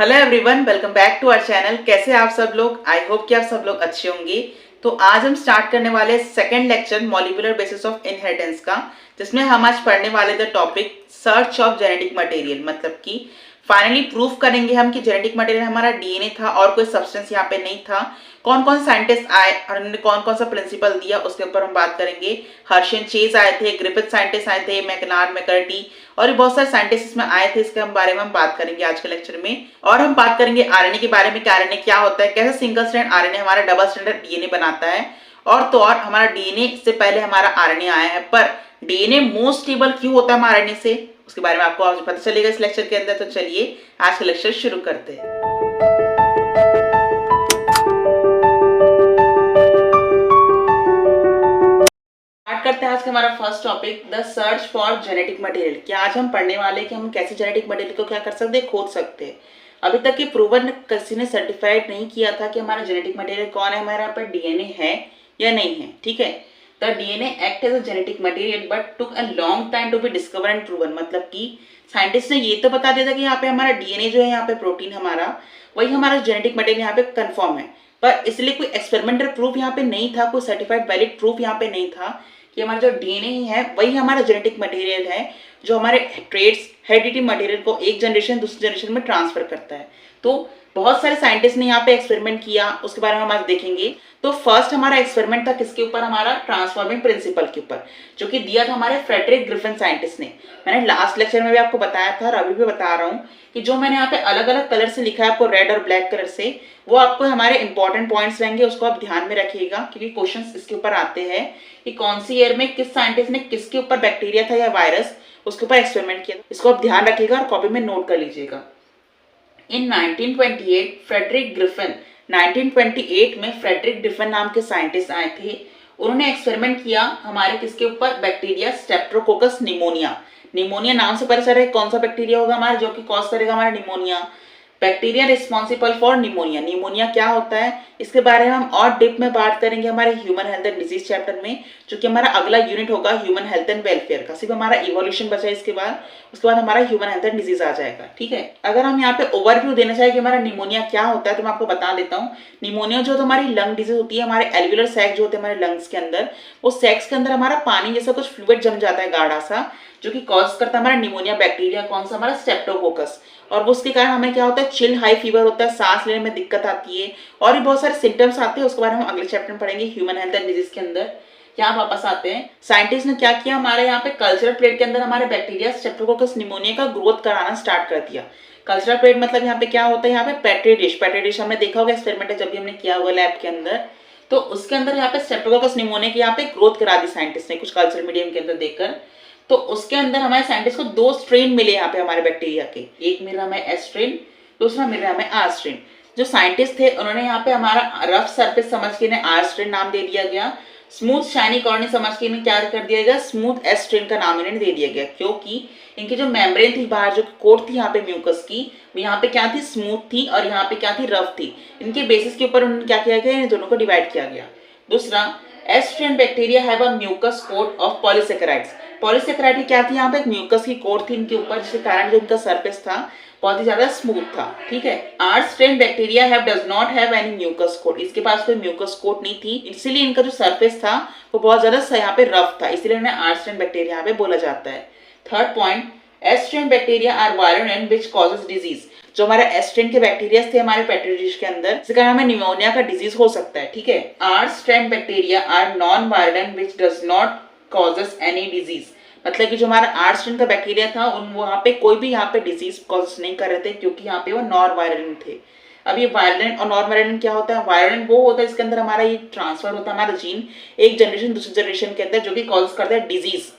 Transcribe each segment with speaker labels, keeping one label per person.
Speaker 1: Hello everyone, welcome back to our channel. कैसे हैं आप सब लोग? आई होप कि आप सब लोग अच्छे होंगे। तो आज हम स्टार्ट करने वाले second lecture molecular basis of inheritance का, जिसमें हम आज पढ़ने वाले थे topic search of genetic material. मतलब कि फाइनली प्रूफ करेंगे हम कि जेनेटिक मटेरियल हमारा डीएनए था और कोई सब्सटेंस यहाँ पे नहीं था। कौन कौन साइंटिस्ट आए और उन्होंने कौन कौन सा प्रिंसिपल दिया, उसके ऊपर हम बात करेंगे। हर्शन चेज आए थे, ग्रिफिथ साइंटिस्ट आए थे, मैकनार्ड, मैकर्टी और भी बहुत सारे साइंटिस्ट इसमें आए थे। इसके बारे में हम बात करेंगे आज के लेक्चर में। और हम बात करेंगे आरएनए के बारे में कि आरएनए क्या होता है, कैसे सिंगल स्ट्रैंड आरएनए हमारा डबल स्ट्रैंडेड डीएनए बनाता है। और तो और हमारा डीएनए से पहले हमारा आरएनए आया है, पर डीएनए मोस्ट स्टेबल क्यों होता है आरएनए से, उसके बारे में आपको आज पता चलेगा इस लेक्चर के अंदर। तो चलिए आज का लेक्चर शुरू करते हैं। स्टार्ट करते हैं आज का हमारा first topic, the search for genetic material. कि आज हम पढ़ने वाले कि हम कैसे जेनेटिक मटेरियल को क्या कर सकते हैं, खोज सकते हैं। अभी तक ये प्रूवन किसी ने सर्टिफाइड नहीं किया था कि हमारा जेनेटिक मटेरियल कौन है, हमारे यहाँ पर डीएनए है या नहीं है। ठीक है, the DNA act as a genetic material but took a long time to be discover and proven. मतलब कि साइंटिस्ट ने ये तो बता दिया था कि यहाँ पे हमारा डीएनए जो है, यहाँ पे प्रोटीन हमारा, वही हमारा जेनेटिक मटेरियल यहाँ पे कंफर्म है। पर इसलिए कोई एक्सपेरिमेंटल प्रूफ यहाँ पे नहीं था, कोई सर्टिफाइड वैलिड प्रूफ यहाँ पे नहीं था कि हमारा जो डीएनए है वही हमारा जेनेटिक मटेरियल है, जो हमारे ट्रेड्स हेरिडिटी मटेरियल को एक जनरेशन दूसरी जनरेशन में ट्रांसफर करता है। तो बहुत सारे साइंटिस्ट ने यहाँ पे एक्सपेरिमेंट किया, उसके बारे में हम आज देखेंगे। तो फर्स्ट हमारा एक्सपेरिमेंट था किसके ऊपर, हमारा ट्रांसफॉर्मिंग प्रिंसिपल के ऊपर, जो कि दिया था हमारे फ्रेडरिक ग्रिफिन साइंटिस्ट ने। मैंने लास्ट लेक्चर में भी आपको बताया था और अभी भी बता रहा हूँ कि जो मैंने यहाँ पे अलग अलग कलर से लिखा है आपको, रेड और ब्लैक कलर से, वो आपको हमारे इंपॉर्टेंट पॉइंट्स रहेंगे, उसको आप ध्यान में रखिएगा क्योंकि क्वेश्चंस इसके ऊपर आते हैं कि कौन सी ईयर में किस साइंटिस्ट ने किसके ऊपर बैक्टीरिया था या वायरस, उसके ऊपर एक्सपेरिमेंट किया। इसको आप ध्यान रखिएगा और कॉपी में नोट कर लीजिएगा। इन 1928 फ्रेडरिक ग्रिफिन, 1928 में फ्रेडरिक ग्रिफिन नाम के साइंटिस्ट आए थे। उन्होंने एक्सपेरिमेंट किया हमारे किसके ऊपर, बैक्टीरिया स्ट्रेप्टोकोकस निमोनिया। निमोनिया नाम से पता चल रहा है कौन सा बैक्टीरिया होगा हमारा जो कि कॉज करेगा हमारा pneumonia. Bacteria responsible for pneumonia. Pneumonia क्या होता है, इसके बारे में हम और डिप में बात करेंगे हमारे human health and disease chapter में, जो कि हमारा अगला यूनिट होगा ह्यूमन हेल्थ एंड वेलफेयर का। सिर्फ हमारा इवोल्यूशन बचा है इसके बाद, उसके बाद हमारा ह्यूमन हेल्थ एंड डिजीज आ जाएगा। ठीक है, अगर हम यहाँ पे ओवरव्यू देना चाहें कि हमारा निमोनिया क्या होता है तो मैं आपको बता देता हूँ। निमोनिया जो हमारी लंग डिजीज होती है, हमारे एल्वियुलर सैक जो होते हैं हमारे लंग्स के अंदर, वो सैक्स के अंदर हमारा पानी जैसा कुछ फ्लूइड जम जाता है गाढ़ा सा, जो कि कॉज करता है हमारा निमोनिया बैक्टीरिया। कौन सा, हमारा स्ट्रेप्टोकोकस। और उसके कारण हमें क्या होता है, चिल हाई फीवर होता है, सांस लेने में दिक्कत आती है और भी बहुत सारे सिम्टम्स आते हैं। उसके बारे में हम अगले चैप्टर में पढ़ेंगे ह्यूमन हेल्थ एंड डिजीज के अंदर। यहाँ वापस आते हैं, साइंटिस्ट ने क्या किया, हमारे यहाँ पे कल्चरल प्लेट के अंदर हमारे बैक्टीरिया स्ट्रेप्टोकोकस निमोनिया का ग्रोथ कराना स्टार्ट कर दिया। कल्चरल प्लेट मतलब यहाँ पे क्या होता है, यहाँ पे पेट्री डिश, पेट्री डिश हमने देखा होगा एक्सपेरिमेंट जब भी हमने किया होगा लैब के अंदर। तो उसके अंदर यहाँ पे स्ट्रेप्टोकोकस निमोनिया की यहाँ पे ग्रोथ करा दी साइंटिस्ट ने कुछ कल्चरल मीडियम के अंदर देखकर। तो उसके अंदर हमारे साइंटिस्ट को दो स्ट्रेन मिले यहाँ पे हमारे बैक्टीरिया के, एक मिला हमें एस स्ट्रेन, दूसरा मिला हमें आर स्ट्रेन। जो साइंटिस्ट थे उन्होंने यहाँ पे हमारा रफ सरफेस समझ के इन्हें आर स्ट्रेन नाम दे दिया गया, स्मूथ शाइनी कॉर्नी समझ के इन्हें क्या कर दिया गया, स्मूथ एस स्ट्रेन का नाम इन्हें दे दिया गया, क्योंकि इनकी जो मेम्ब्रेन थी बाहर, जो कोट थी यहाँ पे म्यूकस की, वो यहाँ पे क्या थी, स्मूथ थी और यहाँ पे क्या थी, रफ थी। इनके बेसिस के ऊपर उन्होंने क्या किया गया, इन दोनों को डिवाइड किया गया। दूसरा, S strain bacteria have a mucus coat of polysaccharides. Polysaccharide की क्या थी, यहाँ पे एक म्यूकस की कोट थी इनके ऊपर, जिसके कारण जो इनका सरफेस था बहुत ही ज्यादा स्मूथ था। ठीक है, R strain bacteria have does not have any mucus coat. इसके पास कोई म्यूकस कोट नहीं थी, इसीलिए इनका जो सरफेस था वो बहुत ज्यादा यहाँ पे रफ था, इसलिए इन्हें आर स्ट्रेन बैक्टीरिया यहाँ पे बोला जाता है। Third point, S strain bacteria are virulent which causes disease. जो हमारे एस स्ट्रेन के बैक्टीरिया थे हमारे पेट्री डिश के अंदर, जिसके कारण हमें निमोनिया का डिजीज हो सकता है। ठीक है, R strain bacteria are non virulent which does not causes any disease. मतलब कि जो हमारा आर स्ट्रेन का बैक्टीरिया था उन वहां पे कोई भी यहाँ पे डिजीज कॉज नहीं कर रहे थे, क्योंकि यहाँ पे वो नॉन वायरोलेंट थे। अब ये वायरोलेंट और नॉन वायरोलेंट क्या होता है, वायरोलेंट वो होता है इसके अंदर हमारा ये ट्रांसफर होता है हमारा जीन एक जनरेशन दूसरी जनरेशन के अंदर, जो कि कॉज करता है डिजीज।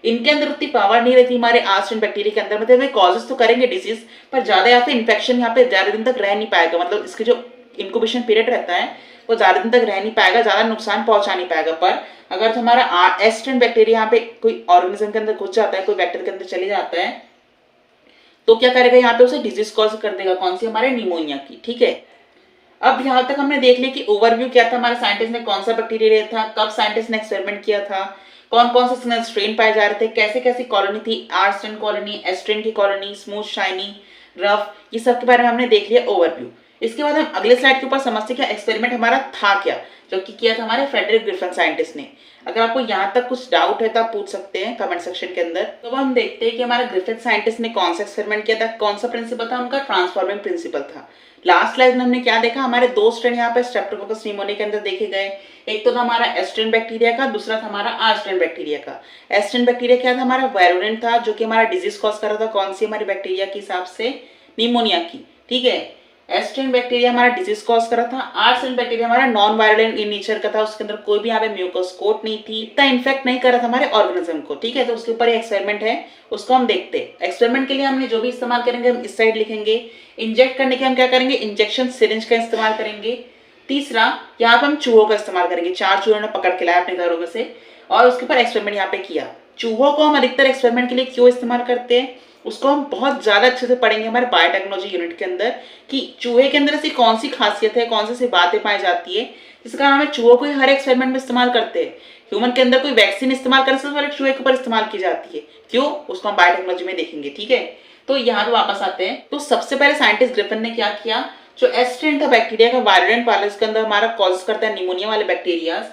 Speaker 1: इनके अंदर उतनी पावर नहीं रहती हमारे आर स्ट्रेन बैक्टीरिया के अंदर, मतलब वे कॉजेस तो करेंगे डिजीज, पर ज्यादा यहाँ पे इन्फेक्शन यहाँ पे ज्यादा दिन तक रह नहीं पाएगा। मतलब इसके जो इंक्यूबेशन पीरियड रहता है वो ज्यादा दिन तक रह नहीं पाएगा, ज्यादा नुकसान पहुंचा नहीं पाएगा। पर अगर हमारा एस स्ट्रेन बैक्टीरिया यहाँ पे कोई ऑर्गेनिज्म के अंदर घुस जाता है, कोई बैक्टीरिया के अंदर चले जाता है, तो क्या करेगा, यहाँ पे उसे डिजीज कॉज कर देगा। कौन सी, हमारे निमोनिया की। ठीक है, अब यहाँ तक हमने देख लिया कि ओवरव्यू क्या था, हमारे साइंटिस्ट ने कौन सा बैक्टीरिया लिया था, कब साइंटिस्ट ने एक्सपेरिमेंट किया था, कौन कौन से स्ट्रेन पाए जा रहे थे, कैसे कैसी कॉलोनी थी, R strain colony, S strain की कॉलोनी, स्मूथ शाइनी, रफ, ये सब के बारे में हमने देख लिया ओवरव्यू। इसके बाद हम अगले स्लाइड के ऊपर समझते क्या एक्सपेरिमेंट हमारा था क्या, जो कि किया था हमारे फ्रेडरिक ग्रिफिन साइंटिस्ट ने। अगर आपको यहाँ तक कुछ डाउट है तो आप पूछ सकते हैं कमेंट सेक्शन के अंदर। तो हम देखते हैं कि हमारा ग्रिफिन साइंटिस्ट ने कौन सा एक्सपेरिमेंट किया था, कौन सा प्रिंसिपल था, उनका ट्रांसफॉर्मिंग प्रिंसिपल था। लास्ट स्लाइड में हमने क्या देखा, हमारे दो स्ट्रेन यहाँ पे स्ट्रेप्टोकोकस निमोनिया के अंदर देखे गए। एक तो था हमारा एस्ट्रेन बैक्टीरिया का, दूसरा था हमारा आर्स्ट्रेन बैक्टीरिया का। एस्ट्रेन बैक्टीरिया क्या था, हमारा वायरुलेंट था, जो कि हमारा डिजीज कॉज कर रहा था कौन सी हमारी बैक्टीरिया के हिसाब से, निमोनिया की। ठीक है, एस्ट्रेन बैक्टीरिया हमारा डिजीज कॉज कर रहा था, आर्स्ट्रेन बैक्टीरिया हमारा नॉन वायरुलेंट इन नेचर का था, उसके अंदर कोई भी यहाँ पे म्यूकस कोट नहीं थी, इतना इन्फेक्ट नहीं कर रहा था हमारे ऑर्गेनिज्म को। ठीक है, तो उसके ऊपर एक्सपेरिमेंट है, उसको हम देखते हैं। एक्सपेरिमेंट के लिए हमने जो भी इस्तेमाल करेंगे हम इस साइड लिखेंगे। इंजेक्ट करने के हम क्या करेंगे, इंजेक्शन सिरिंज का इस्तेमाल करेंगे। तीसरा, यहाँ पे हम चूहों का इस्तेमाल करेंगे। 4 चूहों ने पकड़ के लाया अपने घरों में से और उसके ऊपर एक्सपेरिमेंट यहाँ पे किया। चूहों को हम अधिकतर एक्सपेरिमेंट के लिए क्यों इस्तेमाल करते हैं, उसको हम बहुत ज्यादा अच्छे से पढ़ेंगे हमारे बायोटेक्नोलॉजी यूनिट के अंदर, कि चूहे के अंदर ऐसी कौन सी खासियत है, कौन सी बातें पाई जाती है जिस कारण हमें चूहों को हर एक्सपेरिमेंट में इस्तेमाल करते हैं। ह्यूमन के अंदर कोई वैक्सीन इस्तेमाल करने से पहले चूहे के ऊपर इस्तेमाल की जाती है, क्यों, उसको हम बायोटेक्नोलॉजी में देखेंगे। ठीक है, तो यहाँ पे वापस आते हैं। तो सबसे पहले साइंटिस्ट ग्रिफिन ने क्या किया, जो एस्ट्रेन था बैक्टीरिया का वायरुलेंट वाला, इसके अंदर हमारा कॉज करता है निमोनिया वाले बैक्टीरिया,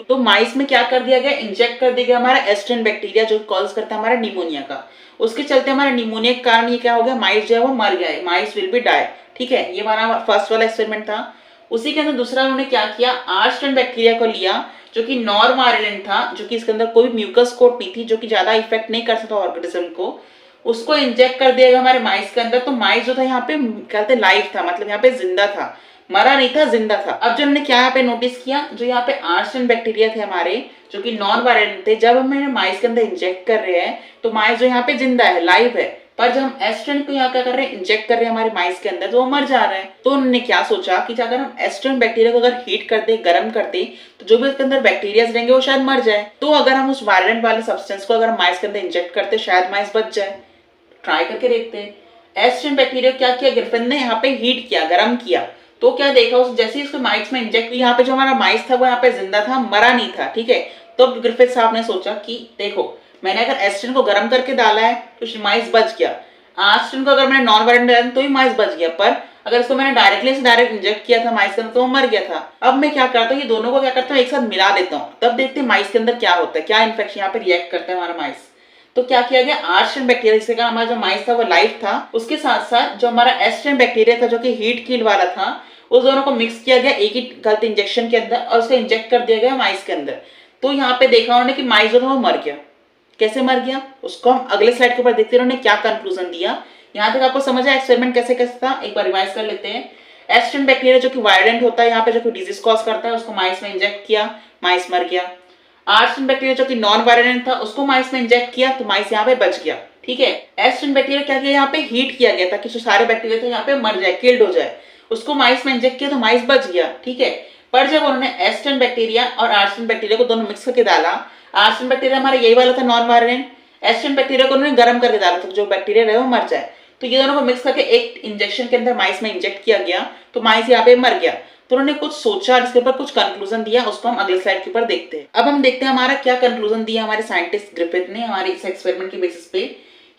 Speaker 1: तो माइस में क्या कर दिया गया, इंजेक्ट कर दिया गया हमारा एस्ट्रेन बैक्टीरिया जो कॉज करता है हमारा निमोनिया का। उसके चलते हमारा निमोनिया के कारण ये क्या हो गया, माइस जो है वो मर गया है, माइस विल बी डाई। ठीक है, ये हमारा फर्स्ट वाला एक्सपेरिमेंट था। उसी के अंदर दूसरा उन्होंने क्या किया, आर्स्ट्रेन बैक्टीरिया को लिया जो कि नॉन वायरुलेंट था, जो कि इसके अंदर कोई म्यूकस कोट नहीं थी, जो कि ज्यादा इफेक्ट नहीं कर सकता ऑर्गेनिज्म को, उसको इंजेक्ट कर दिया गया हमारे माइस के अंदर। तो माइस जो था यहाँ पे कहते लाइव था, मतलब यहाँ पे जिंदा था, मरा नहीं था, जिंदा था। अब जो हमने क्या यहाँ पे नोटिस किया, जो यहाँ पे आर्स्ट्रेन बैक्टीरिया थे हमारे जो कि नॉन वायरुलेंट थे, जब हम माइस के अंदर इंजेक्ट कर रहे हैं तो माइस जो यहाँ पे जिंदा है, लाइव है, पर जब हम एस्ट्रेन को यहाँ क्या कर रहे हैं, इंजेक्ट कर रहे हैं हमारे माइस के अंदर, तो वो मर जा रहा है। तो उन्होंने क्या सोचा कि अगर हम एस्ट्रेन बैक्टीरिया को अगर हीट कर दे, गर्म कर दे, तो जो भी उसके अंदर बैक्टीरिया रहेंगे वो शायद मर जाए। तो अगर हम उस वायरुलेंट वाले सब्सटेंस को अगर हम माइस के अंदर इंजेक्ट करते, शायद माइस बच जाए। ट्राई करके देखते हैं। एस्ट्रेन बैक्टीरिया क्या किया, ग्रिफिन ने यहाँ पे हीट किया, गर्म किया, तो क्या देखा, उस जैसे ही उसको माइस में इंजेक्ट किया, यहाँ पे जो हमारा माइस था वो यहाँ पे जिंदा था, मरा नहीं था। ठीक है, तो ग्रिफिथ साहब ने सोचा कि देखो, मैंने अगर एस्ट्रेन को गर्म करके डाला है तो माइस बच गया, आर्स्ट्रेन को अगर मैंने नॉन वायरुलेंट डाला तो ही माइस बच गया, पर अगर इसको मैंने डायरेक्ट इंजेक्ट किया था माइस के अंदर तो वो मर गया था। अब मैं क्या करता हूँ, ये दोनों को क्या करता हूँ, एक साथ मिला देता हूँ, तब देखते हैं माइस के अंदर क्या होता है, क्या इन्फेक्शन यहाँ पे रिएक्ट करता है हमारा माइस। तो क्या किया गया, आर्स्ट्रेन बैक्टीरिया जिसके कारण हमारा जो माइस था वो लाइव था, उसके साथ साथ जो हमारा एस्ट्रेन बैक्टीरिया था जो कि हीट किल वाला था, उस दोनों को मिक्स किया गया एक ही गलत इंजेक्शन के अंदर और उसको इंजेक्ट कर दिया गया माइस के अंदर। तो यहाँ पे देखा उन्होंने कि माइस जो था वो मर गया। कैसे मर गया, उसको हम अगले स्लाइड के ऊपर देखते हैं उन्होंने क्या कंक्लूजन दिया। यहाँ तक आपको समझ आया एक्सपेरिमेंट कैसे कैसे था, एक बार रिवाइज कर लेते हैं। एस्ट्रेन बैक्टीरिया जो कि वायरुलेंट होता है, यहाँ पे जो कि डिजीज कॉज करता है, उसको माइस में इंजेक्ट किया, माइस मर गया। आर्स्ट्रेन बैक्टीरिया जो कि नॉन वायरुलेंट था, उसको माइस में इंजेक्ट किया तो माइस यहाँ पे बच गया। ठीक है, एस्ट्रेन बैक्टीरिया क्या किया, यहाँ पे हीट किया गया ताकि जो सारे बैक्टीरिया थे यहाँ पे मर जाए, किल्ड हो जाए, उसको माइस में इंजेक्ट किया तो माइस बच गया। ठीक है, पर जब उन्होंने एस्ट्रेन बैक्टीरिया और आर्स्ट्रेन बैक्टीरिया को दोनों मिक्स करके डाला, आर्स्ट्रेन बैक्टीरिया हमारा यही वाला था नॉन वायरुलेंट, एस्ट्रेन बैक्टीरिया को उन्होंने गर्म करके डाला तो जो बैक्टीरिया रहे वो मर जाए। तो ये दोनों को मिक्स करके एक इंजेक्शन के अंदर माइस में इंजेक्ट किया गया तो माइस यहाँ पे मर गया। तो उन्होंने कुछ सोचा और इसके ऊपर कुछ कंक्लूजन दिया, उसको हम अगले स्लाइड के ऊपर देखते हैं। अब हम देखते हैं हमारा क्या कंक्लूजन दिया हमारे साइंटिस्ट ग्रिफिथ ने हमारे इस एक्सपेरिमेंट के बेसिस पे।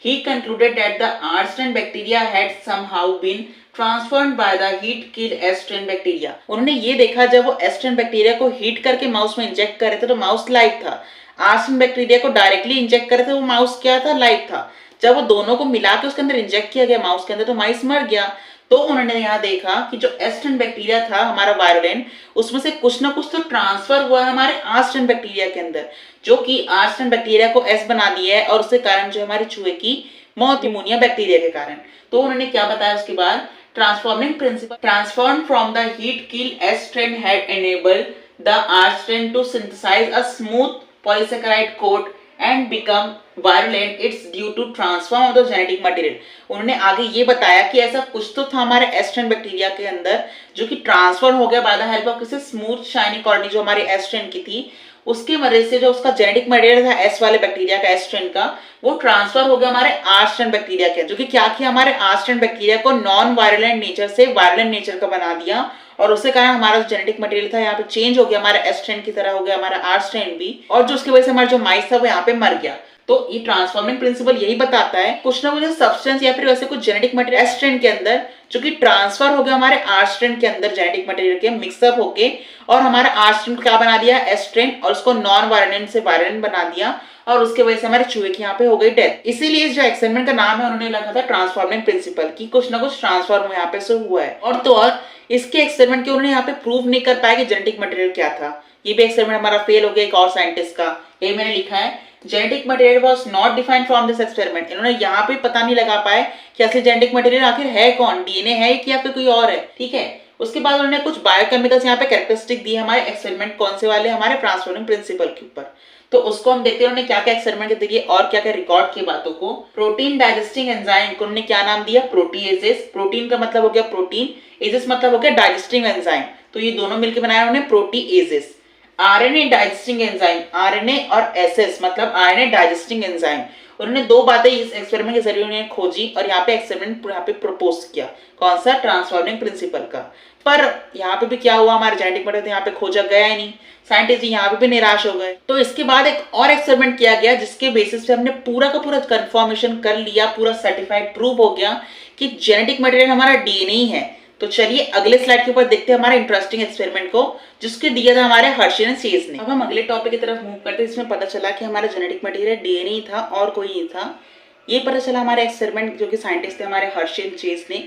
Speaker 1: He concluded that the Arslan bacteria had somehow been transformed by the heat kill Astrine bacteria। उन्होंने ये देखा जब वो एस्ट्रेन बैक्टीरिया को हीट करके माउस में इंजेक्ट कर रहे थे तो माउस लाइव था, आर्स्ट्रेन बैक्टीरिया को डायरेक्टली इंजेक्ट कर रहे थे वो माउस क्या था, लाइव था। जब वो दोनों को मिला के उसके अंदर इंजेक्ट किया गया माउस के अंदर तो माइस मर गया। तो उन्होंने यहाँ देखा कि जो एस्ट्रेन बैक्टीरिया था हमारा वायरुलेंट, उसमें से कुछ ना कुछ तो ट्रांसफर हुआ है हमारे आर्स्ट्रेन बैक्टीरिया के अंदर, जो कि आर्स्ट्रेन बैक्टीरिया को एस बना दिया है और उसके कारण जो हमारे चूहे की मौत निमोनिया बैक्टीरिया के कारण। तो उन्होंने क्या बताया उसके बाद, transforming principle transform from the heat kill S strain had enabled the R strain to synthesize a smooth polysaccharide coat and become virulent। It's due to transform of the genetic material। उन्होंने आगे ये बताया कि ऐसा कुछ तो था हमारे एस्ट्रेन बैक्टीरिया के अंदर जो कि ट्रांसफर हो गया बाय द हेल्प ऑफ किसी स्मूथ शाइनी कॉलोनी जो हमारी एस्ट्रेन की थी, उसकी वजह से जो उसका जेनेटिक मटेरियल था एस वाले बैक्टीरिया का, एस्ट्रेन का, वो ट्रांसफर हो गया हमारे आर्स्ट्रेन बैक्टीरिया के, जो कि क्या किया हमारे आर्स्ट्रेन बैक्टीरिया को नॉन वायरुलेंट नेचर से वायरुलेंट नेचर का बना दिया और उसके कारण हमारा जो जेनेटिक मटेरियल था यहाँ पे चेंज हो गया, हमारा एस्ट्रेन की तरह हो गया हमारा आर्स्ट्रेन भी, और जो उसकी वजह से हमारा जो माइस था वो यहाँ पे मर गया। तो ये ट्रांसफॉर्मिंग प्रिंसिपल यही बताता है कुछ ना कुछ सब्सटेंस या फिर वैसे कुछ जेनेटिक मटेरियल एस स्ट्रैंड के अंदर जो कि ट्रांसफर हो गया हमारे आर स्ट्रैंड के अंदर जेनेटिक मटेरियल के मिक्सअप होके और हमारा आर स्ट्रैंड को क्या बना दिया एस स्ट्रैंड और उसको नॉन वायलेंट से वायलेंट बना दिया और उसके वजह से हमारे चूहे की यहाँ पे हो गई डेथ। इसीलिए इस जो एक्सपेरिमेंट का नाम है उन्होंने लिखा था ट्रांसफॉर्मिंग प्रिंसिपल की कुछ ना कुछ ट्रांसफॉर्म यहाँ पे से हुआ है। और तो और इसके एक्सपेरिमेंट के उन्होंने यहाँ पे प्रूव नहीं कर पाया कि जेनेटिक मटेरियल क्या था। ये भी एक्सपेरिमेंट हमारा फेल हो गया एक और साइंटिस्ट का। ये मैंने लिखा है genetic material was not defined from this experiment. इन्होंने यहाँ पे पता नहीं लगा पाए कि असली जेनेटिक मटेरियल आखिर है कौन, डीएनए है कि या फिर कोई और है। ठीक है, उसके बाद उन्होंने कुछ बायोकेमिकल्स यहाँ पे कैरेक्टरिस्टिक दी हमारे एक्सपेरिमेंट कौन से वाले हमारे ट्रांसफॉर्मिंग प्रिंसिपल के ऊपर। तो उसको हम देखते हैं उन्होंने क्या क्या एक्सपेरिमेंट के दिए और क्या क्या रिकॉर्ड की बातों को। प्रोटीन डाइजेस्टिंग एंजाइम को उन्होंने क्या नाम दिया प्रोटीएजेस। प्रोटीन का मतलब हो गया प्रोटीन, एजेस मतलब हो गया डाइजेस्टिंग एंजाइम, तो ये दोनों मिलकर बनाया उन्होंने proteases. RNA digesting enzyme, RNA और एसएस मतलब आरएनए डाइजेस्टिंग एंजाइम। उन्होंने दो बातें इस एक्सपेरिमेंट के जरिए उन्होंने खोजी और यहाँ पे एक्सपेरिमेंट यहाँ पे प्रपोज किया कौन सा ट्रांसफॉर्मिंग प्रिंसिपल का। पर यहाँ पे भी क्या हुआ हमारे जेनेटिक मटेरियल यहाँ पे खोजा गया ही नहीं, साइंटिस्ट यहाँ पे भी निराश हो गए। तो इसके बाद एक और एक्सपेरिमेंट किया गया जिसके बेसिस पे हमने पूरा का पूरा कंफर्मेशन कर लिया, पूरा सर्टिफाइड प्रूव हो गया कि जेनेटिक मटेरियल हमारा डीएनए ही है। तो चलिए अगले स्लाइड के ऊपर देखते हैं हमारे इंटरेस्टिंग एक्सपेरिमेंट को जिसके दिया था हमारे हर्शी एंड चेज ने। अब हम अगले टॉपिक की तरफ मूव करते हैं जिसमें पता चला कि हमारा जेनेटिक मटेरियल डीएनए ही था और कोई नहीं था। ये पता चला हमारे एक्सपेरिमेंट जो कि साइंटिस्ट थे हमारे हर्शी एंड चेज ने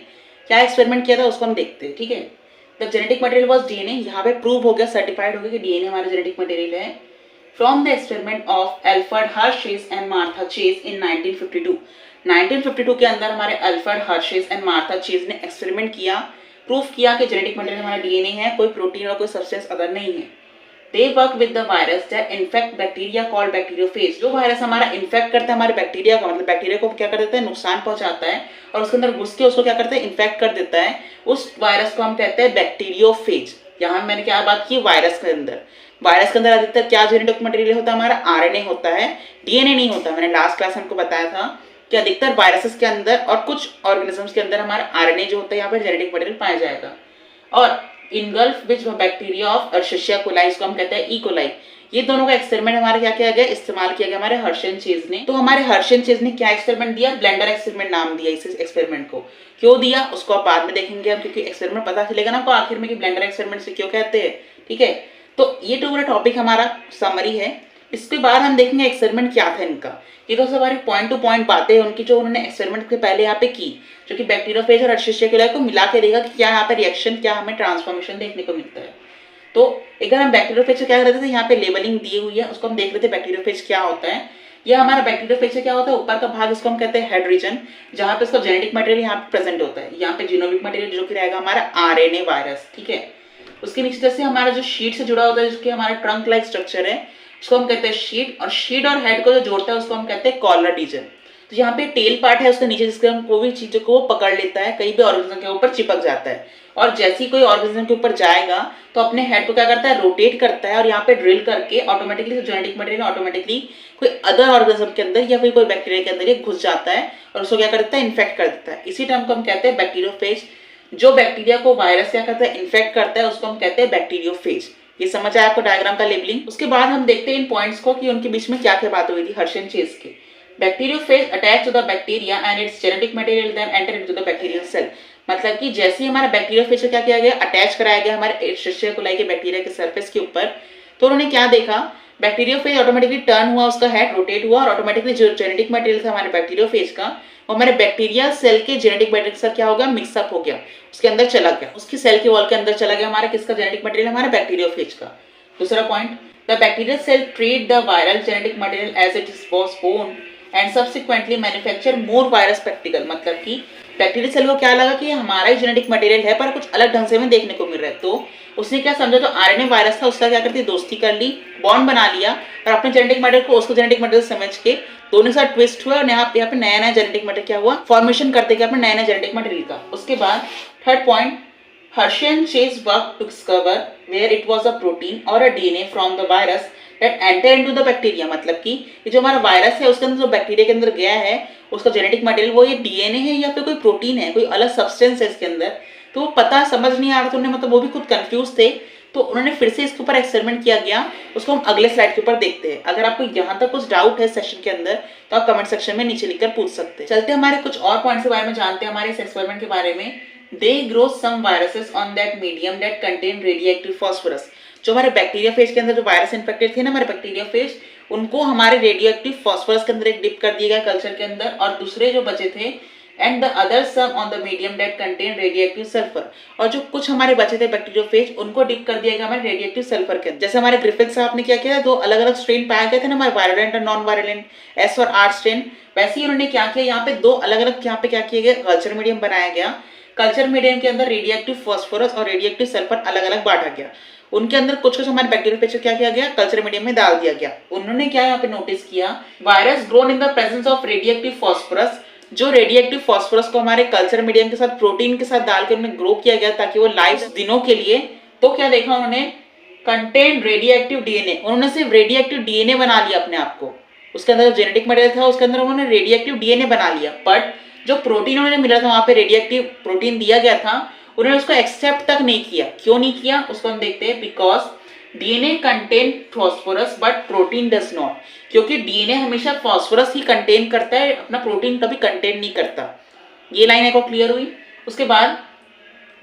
Speaker 1: क्या एक्सपेरिमेंट किया था उसको हम देखते हैं। ठीक है, the genetic material was DNA. यहाँ पे प्रूव हो गया, सर्टिफाइड हो गया कि डीएनए हमारा जेनेटिक मटेरियल है from the experiment of Alfred Hershey's and Martha Chase in 1952। 1952 के अंदर हमारे Alfred Hershey's and Martha Chase ने एक्सपेरिमेंट किया, प्रूफ किया कि जेनेटिक मटेरियल हमारा डीएनए है, कोई प्रोटीन और कोई सब्सटेंस अदर नहीं है। They work with the virus that infect bacteria called bacteriophage. जो वायरस हमारा इन्फेक्ट करता है हमारे बैक्टीरिया का, मतलब बैक्टीरिया को क्या कर देता है नुकसान पहुंचाता है और उसके अंदर घुस के उसको क्या करता है इन्फेक्ट कर देता है, उस वायरस को हम कहते हैं बैक्टीरियोफेज। यहाँ मैंने क्या बात की वायरस के अंदर, वायरस के अंदर अधिकतर क्या जेनेटिक मटेरियल होता है हमारा आरएनए होता है, डीएनए नहीं होता। मैंने लास्ट क्लास में हमको बताया था कि अधिकतर वायरसेस के अंदर और कुछ ऑर्गेनिजम्स के अंदर हमारा आरएनए जो होता है यहाँ पर जेनेटिक मटेरियल पाया जाएगा। और engulf which bacteria of Escherichia coli, इसको हम कहते हैं ई कोलाई। ये दोनों का एक्सपेरिमेंट हमारे क्या किया गया इस्तेमाल किया गया हमारे हर्शी एंड चेज ने। तो हमारे हर्शी एंड चेज ने क्या एक्सपेरिमेंट दिया, ब्लेंडर एक्सपेरिमेंट नाम दिया इस एक्सपेरिमेंट को। क्यों दिया उसको आप बाद में देखेंगे हम, क्योंकि एक्सपेरिमेंट पता चलेगा ना आपको आखिर में कि ब्लेंडर एक्सपेरिमेंट से क्यों कहते हैं। ठीक है, तो ये पूरा टॉपिक हमारा समरी है। इसके बाद हम देखेंगे एक्सपेरिमेंट क्या था इनका। ये तो हमारी पॉइंट टू पॉइंट बातें उनकी जो उन्होंने एक्सपेरिमेंट के पहले यहाँ पे की, जो कि बैक्टीरियोफेज और अर्शिशिया कोलाई को मिला के देखा कि क्या यहाँ पे रिएक्शन, क्या हमें ट्रांसफॉर्मेशन देखने को मिलता है। तो एक बार हम बैक्टीरियोफेज क्या करते थे, यहाँ पे लेबलिंग दी हुई है उसको हम देख लेते हैं बैक्टीरियोफेज क्या होता है। यह हमारा बैक्टीरियोफेज क्या होता है, ऊपर का भाग इसको हम कहते हैं हेड रीजन, जहाँ पे इसका जेनेटिक मटेरियल यहाँ पे प्रेजेंट होता है। यहाँ पे जीनोमिक मटेरियल जो कि रहेगा हमारा आरएनए वायरस। ठीक है, उसके नीचे जैसे हमारा जो शीट से जुड़ा होता है जो कि हमारा ट्रंक लाइक स्ट्रक्चर है उसको हम कहते हैं शीट, और शीट और हेड को जो जोड़ता है उसको हम कहते हैं कॉलर रीजन। तो यहाँ पे टेल पार्ट है उसके नीचे जिसके हम कोई भी चीजों को वो पकड़ लेता है, कहीं भी ऑर्गेनिज्म के ऊपर चिपक जाता है और जैसे ही कोई ऑर्गेनिज्म के ऊपर जाएगा तो अपने हेड को क्या करता है रोटेट करता है और यहाँ पे ड्रिल करके ऑटोमेटिकली जेनेटिक मटेरियल ऑटोमेटिकली कोई अदर ऑर्गेनिज्म के अंदर या फिर कोई बैक्टीरिया के अंदर ये घुस जाता है और उसको क्या करता है इन्फेक्ट कर देता है। इसी टर्म को हम कहते हैं बैक्टीरियोफेज। जो बैक्टीरिया को वायरस क्या करता है इन्फेक्ट करता है उसको हम कहते हैं बैक्टीरियोफेज। ये समझ आया आपको डायग्राम का लेबलिंग। उसके बाद हम देखते हैं इन पॉइंट्स को कि उनके बीच में क्या क्या बात हुई थी हर्शी एंड चेज के। Bacteriophage attach to the bacteria and its genetic material then enter into the bacterial cell. मतलब कि जैसे ही हमारा बैक्टीरियोफेज को क्या किया गया अटैच कराया गया हमारे अर्शिशिया कोलाई के बैक्टीरिया के सरफेस के ऊपर, तो उन्होंने क्या देखा बैक्टीरियोफेज ऑटोमेटिकली टर्न हुआ, उसका हेड रोटेट हुआ और ऑटोमेटिकली जो जेनेटिक मटेरियल था हमारे बैक्टीरियोफेज का वो हमारे बैक्टीरिया सेल के जेनेटिक मटेरियल के साथ क्या हो गया मिक्सअप हो गया, उसके अंदर चला गया, उसकी सेल के वॉल के अंदर चला गया हमारा किसका जेनेटिक मटेरियल हमारे बैक्टीरियोफेज का। दूसरा point, the bacterial cell treat the viral genetic material as it was born and subsequently manufacture more virus spectacle. मतलब कि बैक्टीरियल सेल को क्या लगा कि हमारा ही जेनेटिक मटेरियल है पर कुछ अलग ढंग से हमें देखने को मिल रहा है, तो उसने क्या समझा जो आरएनए वायरस था उसका क्या करती दोस्ती कर ली, बॉन्ड बना लिया और अपने जेनेटिक मटेरियल को उसको जेनेटिक मटेरियल समझ के दोनों साथ ट्विस्ट हुआ और यहाँ पे नया नया जेनेटिक मटेरियल क्या हुआ फॉर्मेशन करते गए अपने नए नए जेनेटिक मटेरियल का। उसके बाद third point, Hershey and Chase worked to discover where it was a protein or a DNA from the virus that enter into the bacteria। मतलब कि ये जो हमारा वायरस है उसके अंदर जो बैक्टीरिया के अंदर गया है उसका जेनेटिक मटेरियल वो ये डीएनए है या फिर कोई प्रोटीन है, कोई अलग सब्सटेंस है इसके अंदर, तो वो पता समझ नहीं आ रहा था उन्हें, मतलब वो भी खुद कंफ्यूज थे। तो उन्होंने फिर से इसके ऊपर एक्सपेरिमेंट किया गया, उसको हम अगले स्लाइड के ऊपर देखते हैं। अगर आपको यहाँ तक कुछ डाउट है सेशन के अंदर तो आप कमेंट सेक्शन में नीचे लिखकर पूछ सकते हैं। चलते हमारे कुछ और पॉइंट्स के बारे में जानते हैं हमारे इस एक्सपेरिमेंट के बारे में। They grow some viruses on that medium that contain radioactive phosphorus. जो हमारे बैक्टीरिया फेज के अंदर जो वायरस इन्फेक्टेड थे ना हमारे बैक्टीरिया फेज, उनको हमारे रेडियोएक्टिव फास्फोरस के अंदर एक डिप कर दिया गया कल्चर के अंदर, और दूसरे जो बचे थे and the other some on the medium that contain radioactive sulphur, और जो कुछ हमारे बचे थे बैक्टीरियोफेज उनको डिप कर दिया गया हमारे रेडियोएक्टिव सल्फर के अंदर। जैसे हमारे ग्रिफिथ साहब ने क्या किया, दो अलग अलग स्ट्रेन पाए गए थे ना हमारे वायलेंट और नॉन वायलेंट, एस और आर स्ट्रेन, वैसे ही उन्होंने क्या किया यहाँ पे दो अलग अलग यहाँ पे क्या किया गया कल्चर मीडियम बनाया गया। कल्चर मीडियम के अंदर रेडियोएक्टिव फास्फोरस और रेडियोएक्टिव सल्फर अलग अलग बांटा गया। उनके अंदर कुछ कुछ हमारे बैक्टीरियल फेज क्या किया गया कल्चर मीडियम में डाल दिया गया। उन्होंने क्या यहाँ पे नोटिस किया, virus grown in the presence of radioactive phosphorus, जो रेडियोएक्टिव फास्फोरस को हमारे कल्चर मीडियम के साथ प्रोटीन के साथ डालकर उन्हें ग्रो किया गया ताकि वो लाइव दिनों के लिए। तो क्या देखा उन्होंने, कंटेन रेडियोएक्टिव डीएनए, उन्होंने सिर्फ रेडियोएक्टिव डीएनए बना लिया अपने आप को, उसके अंदर जो जेनेटिक मटेरियल था उसके अंदर उन्होंने रेडियोएक्टिव डीएनए बना लिया, बट जो प्रोटीन उन्हें मिला था वहां पे रेडियोएक्टिव प्रोटीन दिया गया था, उन्होंने उसको एक्सेप्ट तक नहीं किया। क्यों नहीं किया उसको हम देखते हैं। Because DNA contain phosphorus but protein does not, क्योंकि डीएनए हमेशा फास्फोरस ही कंटेन करता है, अपना प्रोटीन कभी कंटेन नहीं करता। ये लाइन को क्लियर हुई। उसके बाद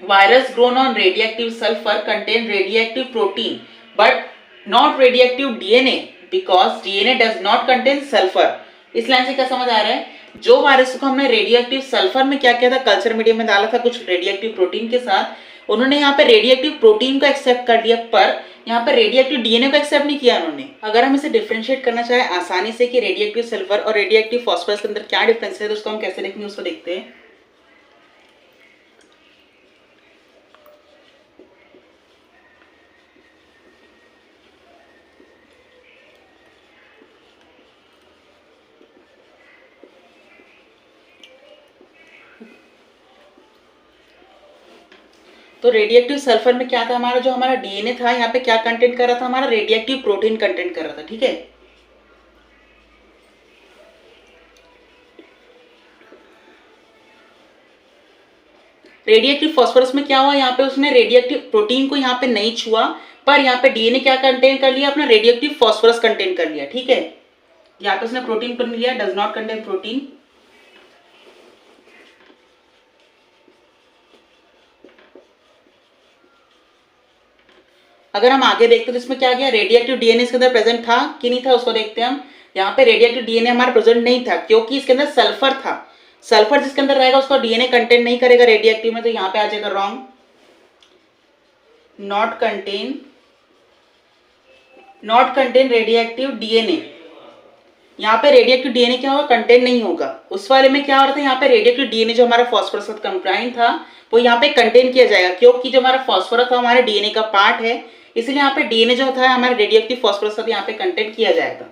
Speaker 1: virus grown on radioactive sulphur contain radioactive protein but not radioactive DNA because DNA does not contain sulphur. इस लाइन से क्या समझ आ रहा है, जो वायरस को हमने रेडियोएक्टिव सल्फर में क्या किया था कल्चर मीडियम में डाला था कुछ रेडियोएक्टिव प्रोटीन के साथ, उन्होंने यहाँ पे रेडियोएक्टिव प्रोटीन को एक्सेप्ट कर लिया पर यहाँ पे रेडियोएक्टिव डीएनए को एक्सेप्ट नहीं किया उन्होंने। अगर हम इसे डिफरेंशिएट करना चाहे आसानी से कि रेडियोएक्टिव सल्फर और रेडियोएक्टिव फास्फोरस के अंदर क्या डिफरेंस है तो उसको हम कैसे देखेंगे उसको देखते हैं। तो रेडियोएक्टिव सल्फर में क्या था, हमारा जो हमारा डीएनए था यहाँ पे क्या कंटेंट कर रहा था, हमारा रेडियोएक्टिव प्रोटीन कंटेंट कर रहा था। ठीक है, रेडियोएक्टिव फास्फोरस में क्या हुआ, यहाँ पे उसने रेडियोएक्टिव प्रोटीन को यहाँ पे नहीं छुआ, पर यहाँ पे डीएनए क्या कंटेन कर लिया, अपना रेडियोएक्टिव फास्फोरस कंटेन कर लिया। ठीक है, यहाँ पे उसने प्रोटीन पर लिया, डज नॉट कंटेन प्रोटीन। अगर हम आगे देखते तो इसमें क्या गया, रेडियोएक्टिव डीएनए इसके अंदर प्रेजेंट था कि नहीं था उसको देखते हैं हम। यहाँ पे रेडियोएक्टिव डीएनए हमारा प्रेजेंट नहीं था क्योंकि इसके अंदर सल्फर था। सल्फर जिसके अंदर रहेगा उसका डीएनए कंटेन नहीं करेगा रेडियोएक्टिव में, तो यहाँ पे आ जाएगा wrong, not contain radioactive DNA. यहाँ पे रेडियोएक्टिव डीएनए क्या होगा, कंटेन नहीं होगा। उस वाले में क्या हो रहा था, यहाँ पे रेडियोएक्टिव डीएनए जो हमारा फास्फोरस साथ कंबाइन था वो यहाँ पे कंटेन किया जाएगा क्योंकि जो हमारा फास्फोरस था हमारे डीएनए का पार्ट है, इसलिए यहाँ पे डीएनए जो था हमारे रेडियोएक्टिव फास्फोरस साथ यहाँ पे कंटेन किया जाएगा।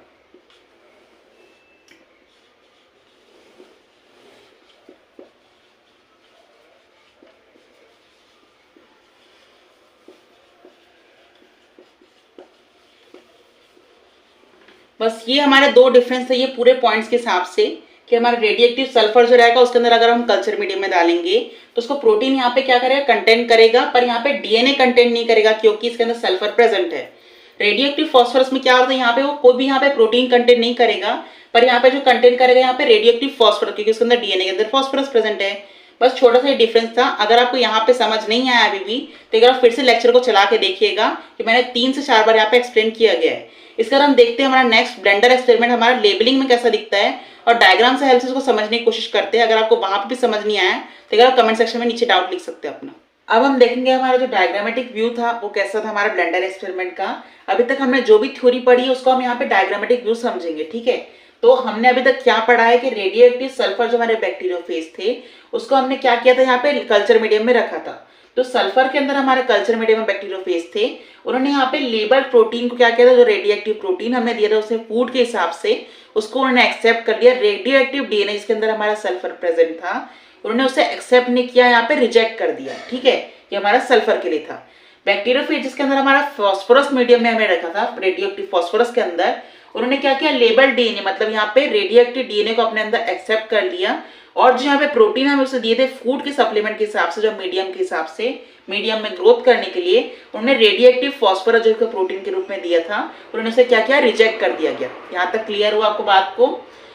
Speaker 1: बस ये हमारे दो डिफरेंस है ये पूरे पॉइंट्स के हिसाब से कि हमारा रेडियोएक्टिव सल्फर जो रहेगा उसके अंदर अगर हम कल्चर मीडियम में डालेंगे तो उसको प्रोटीन यहाँ पे क्या करेगा, कंटेंट करेगा, पर यहाँ पे डीएनए कंटेंट नहीं करेगा क्योंकि इसके अंदर सल्फर प्रेजेंट है। रेडियोएक्टिव फास्फोरस में क्या होता है, यहाँ पे वो कोई भी यहाँ पे प्रोटीन कंटेंट नहीं करेगा, पर यहाँ पे जो कंटेंट करेगा यहाँ पे रेडियोएक्टिव फास्फोरस, क्योंकि उसके अंदर डीएनए के अंदर फास्फोरस प्रेजेंट है। बस छोटा सा डिफरेंस था। अगर आपको यहाँ पे समझ नहीं आया अभी भी तो एक बार फिर से लेक्चर को चला के देखिएगा कि मैंने 3 से 4 बार यहाँ पे एक्सप्लेन किया गया है। इसका हम देखते हैं हमारा नेक्स्ट ब्लेंडर एक्सपेरिमेंट हमारा लेबलिंग में कैसा दिखता है और डायग्राम से हेल्प से उसको समझने की कोशिश करते हैं। अगर आपको वहां पे भी समझ नहीं आया तो एक बार कमेंट सेक्शन में नीचे डाउट लिख सकते हैं अपना। अब हम देखेंगे हमारा जो डायग्रामेटिक व्यू था वो कैसा था हमारा ब्लेंडर एक्सपेरिमेंट का। अभी तक हमने जो भी थ्योरी पढ़ी है उसको हम यहाँ पे डायग्रामेटिक व्यू समझेंगे। ठीक है, तो हमने अभी तक क्या पढ़ा है कि रेडियोएक्टिव सल्फर जो हमारे बैक्टीरियोफेज थे उसको हमने क्या किया था, यहाँ पे कल्चर मीडियम में रखा था। तो सल्फर के अंदर हमारे कल्चर मीडियम में बैक्टीरियोफेज थे, उन्होंने यहाँ पे लेबल प्रोटीन को क्या किया था, जो रेडियोएक्टिव प्रोटीन हमने दिया था उसे फूड के हिसाब से उसको उन्होंने एक्सेप्ट कर लिया। रेडियोएक्टिव डीएनए जिसके अंदर हमारा सल्फर प्रेजेंट था उन्होंने उसे एक्सेप्ट नहीं किया, यहाँ पे रिजेक्ट कर दिया। ठीक है, ये हमारा सल्फर के लिए था। बैक्टीरियोफेज जिसके अंदर हमारा फास्फोरस मीडियम में हमें रखा था रेडियोएक्टिव फास्फोरस के अंदर, उन्होंने क्या किया, लेबल डीएनए मतलब यहाँ पे रेडियोएक्टिव डीएनए को अपने अंदर एक्सेप्ट कर लिया और जो यहाँ पे प्रोटीन हमें उसे दिए थे फूड के सप्लीमेंट के हिसाब से, जो मीडियम के हिसाब से, मीडियम में ग्रोथ करने के लिए उन्होंने रेडियो एक्टिव फॉस्फोरस जो प्रोटीन के रूप में दिया था, उन्होंने उसे क्या किया, रिजेक्ट कर दिया गया। यहाँ तक क्लियर हुआ आपको बात को।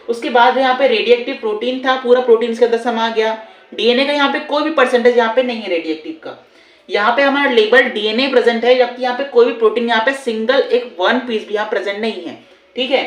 Speaker 1: उसके बाद यहाँ पे रेडियो एक्टिव प्रोटीन था, पूरा प्रोटीन इसके अंदर समा गया। डीएनए का यहाँ पे कोई भी परसेंटेज यहाँ पे नहीं है रेडियो एक्टिव का। यहाँ पे हमारा लेबल डीएनए प्रेजेंट है, जबकि यहाँ पे कोई भी प्रोटीन, यहाँ पे सिंगल एक वन पीस भी यहाँ प्रेजेंट नहीं है। ठीक है,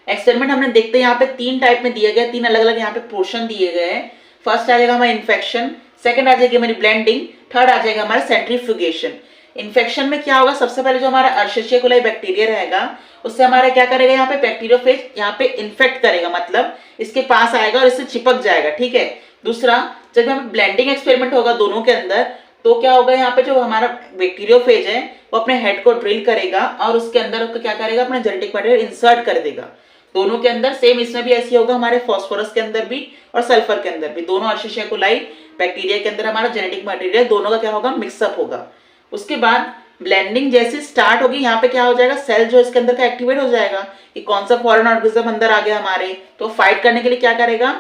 Speaker 1: एक्सपेरिमेंट हमने देखते हैं यहाँ पे 3 टाइप में दिया गया, 3 अलग अलग यहाँ पे पोर्शन दिए गए हैं। फर्स्ट आ जाएगा हमारा इन्फेक्शन, सेकंड आ जाएगी हमारी ब्लेंडिंग, थर्ड आ जाएगा हमारा सेंट्रीफ्यूगेशन। इन्फेक्शन में क्या होगा, सबसे पहले जो हमारा अर्शेशिया कोलाई बैक्टीरिया रहेगा उससे हमारा क्या करेगा, यहाँ पे बैक्टीरियोफेज यहाँ पे इन्फेक्ट करेगा, मतलब इसके पास आएगा और इससे चिपक जाएगा। ठीक है, दूसरा जब हमें ब्लेंडिंग एक्सपेरिमेंट होगा दोनों के अंदर, तो क्या होगा, यहाँ पे जो हमारा बैक्टीरियोफेज है वो अपने हेड को ड्रिल करेगा और उसके अंदर क्या करेगा, अपना जेनेटिक मटेरियल इंसर्ट कर देगा दोनों के अंदर। सेम इसमें भी ऐसी होगा, हमारे फॉस्फोरस के अंदर भी और सल्फर के अंदर भी, दोनों अर्शेशिया कोलाई बैक्टीरिया के अंदर हमारा जेनेटिक मटेरियल दोनों का क्या होगा, मिक्सअप होगा। उसके बाद ब्लेंडिंग जैसे स्टार्ट होगी, यहाँ पे क्या हो जाएगा, सेल जो इसके अंदर का एक्टिवेट हो जाएगा कि कौन सा फॉरेन ऑर्गेनिज्म अंदर आ गया हमारे, तो फाइट करने के लिए क्या करेगा,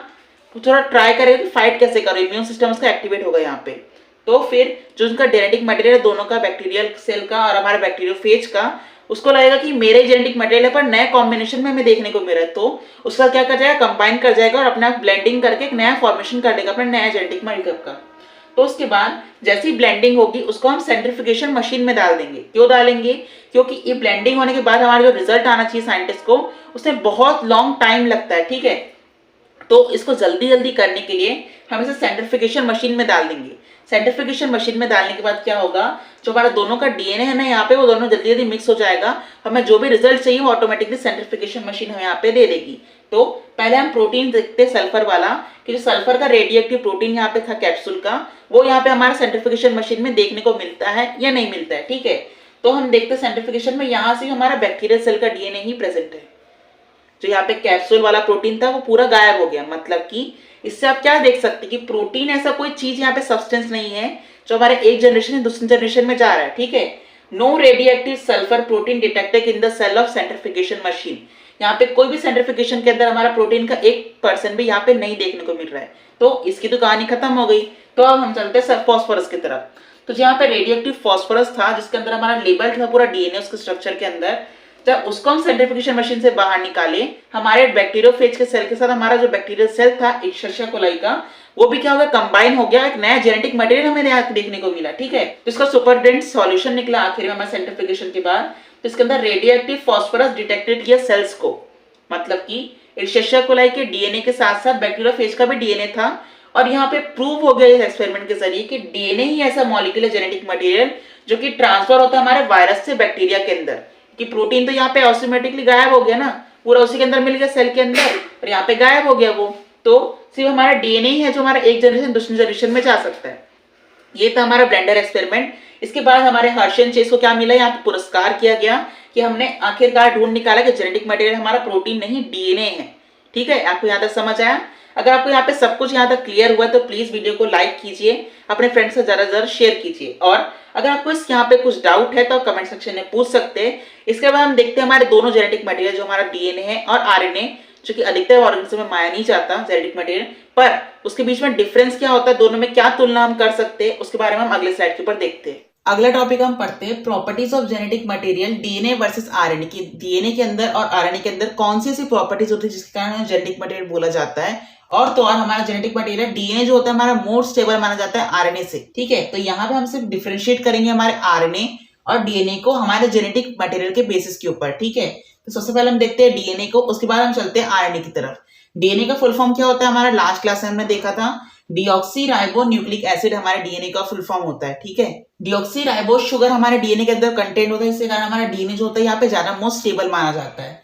Speaker 1: थोड़ा ट्राई करेगा कि फाइट कैसे करो, इम्यून सिस्टम उसका एक्टिवेट होगा यहाँ पे। तो फिर जो उनका जेनेटिक मटेरियल दोनों का, बैक्टीरियल सेल का और हमारे बैक्टीरियोफेज का, उसको लगेगा कि मेरे जेनेटिक मटेरियल पर नए कॉम्बिनेशन में हमें देखने को मिल रहा है, तो उसका क्या कर जाएगा, कंबाइन कर जाएगा और अपना ब्लेंडिंग करके एक नया फॉर्मेशन कर देगा अपने नया जेनेटिक मटेरियल का। तो उसके बाद जैसी ब्लेंडिंग होगी उसको हम सेंट्रीफ्यूगेशन मशीन में डाल देंगे। क्यों डालेंगे, क्योंकि ये ब्लेंडिंग होने के बाद हमारा जो रिजल्ट आना चाहिए साइंटिस्ट को, उसमें बहुत लॉन्ग टाइम लगता है। ठीक है, तो इसको जल्दी जल्दी करने के लिए हम इसे सेंट्रीफ्यूगेशन मशीन में डाल देंगे। सेंट्रीफ्यूगेशन मशीन में डालने के बाद क्या होगा, जो हमारा दोनों का डीएनए है ना यहाँ पे, वो दोनों जल्दी जल्दी मिक्स हो जाएगा, हमें जो भी रिजल्ट चाहिए वो ऑटोमेटिकली सेंट्रीफ्यूगेशन मशीन हमें यहाँ पे दे देगी। तो पहले हम प्रोटीन देखते हैं सल्फर वाला, कि जो सल्फर का रेडियो एक्टिव प्रोटीन यहाँ पे था कैप्सूल का, वो यहाँ पे हमारे सेंट्रीफ्यूगेशन मशीन में देखने को मिलता है या नहीं मिलता है। ठीक है, तो हम देखते हैं सेंट्रीफ्यूगेशन में यहाँ से हमारा बैक्टीरियल सेल का डीएनए ही प्रेजेंट है। जो यहाँ पे कैप्सूल वाला प्रोटीन था वो पूरा गायब हो गया, मतलब कि इससे आप क्या देख सकते हैं कि प्रोटीन ऐसा कोई चीज यहाँ पे सब्सटेंस नहीं है जो हमारे एक जनरेशन से दूसरी जनरेशन में जा रहा है। ठीक है, no radioactive sulphur protein detected in the cell of centrifugation machine. यहाँ पे कोई भी सेंट्रीफ्यूगेशन के अंदर हमारा प्रोटीन का 1% भी यहाँ पे नहीं देखने को मिल रहा है। तो इसकी तो कहानी खत्म हो गई। तो अब हम चलते हैं फॉस्फोरस की तरफ। तो जहाँ पे रेडियो एक्टिव फॉस्फोरस था, जिसके अंदर हमारा लेबल था पूरा डीएनए उसके स्ट्रक्चर के अंदर, जब उसको हम सेंट्रीफ्यूगेशन मशीन से बाहर निकाले, हमारे बैक्टीरियोफेज के सेल के साथ हमारा जो बैक्टीरियल सेल था एशेरिया कोलाई का, वो भी क्या हो गया, कंबाइन हो गया, एक नया जेनेटिक मटेरियल हमें यहाँ देखने को मिला। ठीक है, तो इसका सुपरडेंट सॉल्यूशन निकला आखिर में हमारे सेंट्रीफ्यूगेशन के बाद। तो इसके अंदर रेडियो एक्टिव फॉस्फोरस डिटेक्टेड किया सेल्स को, मतलब कि एशेरिया कोलाई के डीएनए के साथ साथ बैक्टीरियोफेज का भी डीएनए था। और यहाँ पे प्रूव हो गया इस एक्सपेरिमेंट के जरिए कि डीएनए ही ऐसा मॉलिक्यूलर जेनेटिक मटेरियल जो कि ट्रांसफर होता है हमारे वायरस से बैक्टीरिया के अंदर, कि प्रोटीन तो यहाँ पे ऑटोमेटिकली गायब हो गया ना, पूरा उसी के अंदर मिल गया सेल के अंदर, और यहाँ पे गायब हो गया वो, तो सिर्फ हमारा डीएनए ही है जो हमारा एक जनरेशन दूसरी जनरेशन में जा सकता है। ये था हमारा ब्लेंडर एक्सपेरिमेंट। इसके बाद हमारे हर्षन चेस को क्या मिला, यहाँ पे पुरस्कार किया गया कि हमने आखिरकार ढूंढ निकाला कि जेनेटिक मटेरियल हमारा प्रोटीन नहीं डीएनए है। ठीक है, आपको यहाँ तक समझ आया? अगर आपको यहाँ पे सब कुछ यहाँ तक क्लियर हुआ तो प्लीज वीडियो को लाइक कीजिए, अपने फ्रेंड्स से ज्यादा शेयर कीजिए, और अगर आपको इस यहाँ पे कुछ डाउट है तो आप कमेंट सेक्शन में पूछ सकते हैं। इसके बाद हम देखते हैं हमारे दोनों जेनेटिक मटेरियल, जो हमारा डीएनए है और आरएनए, जो कि अधिकतर ऑर्गेनिज्म में माया नहीं जाता जेनेटिक मटेरियल, पर उसके बीच में डिफरेंस क्या होता है, दोनों में क्या तुलना हम कर सकते हैं, उसके बारे में हम अगले स्लाइड के ऊपर देखते हैं। अगला टॉपिक हम पढ़ते हैं properties of genetic material DNA versus RNA की। डीएनए के अंदर और आरएनए के अंदर कौन सी ऐसी प्रॉपर्टीज होती है जिसके कारण जेनेटिक मटेरियल बोला जाता है, और तो और हमारा जेनेटिक मटेरियल डीएनए जो होता है हमारा मोर स्टेबल माना जाता है आरएनए से। ठीक है, तो यहाँ पे हम सिर्फ डिफरेंशिएट करेंगे हमारे आरएनए और डीएनए को हमारे जेनेटिक मटेरियल के बेसिस के ऊपर। ठीक है, तो सबसे पहले हम देखते हैं डीएनए को, उसके बाद हम चलते हैं आरएनए की तरफ। डीएनए का फुल फॉर्म क्या होता है, हमारा लास्ट क्लास में हमने देखा था, डीऑक्सी राइबो न्यूक्लिक एसिड हमारे डीएनए का फुल फॉर्म होता है। ठीक है, डीऑक्सी राइबो शुगर हमारे डीएनए के अंदर कंटेंट होता है, इसके कारण हमारा डीएनए जो होता है यहाँ पे ज्यादा मोस्ट स्टेबल माना जाता है।